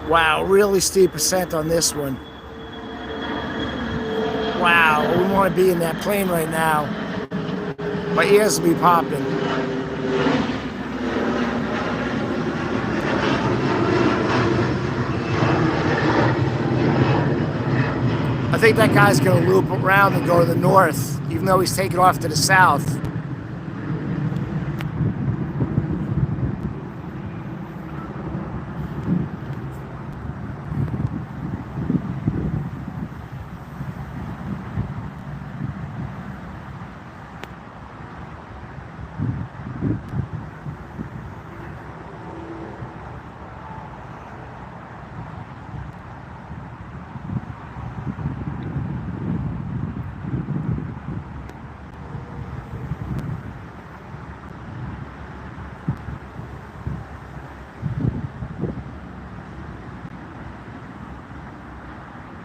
Wow, really steep ascent on this one. Wow, we want to be in that plane right now. My ears will be popping. I think that guy's going to loop around and go to the north, even though he's taking off to the south.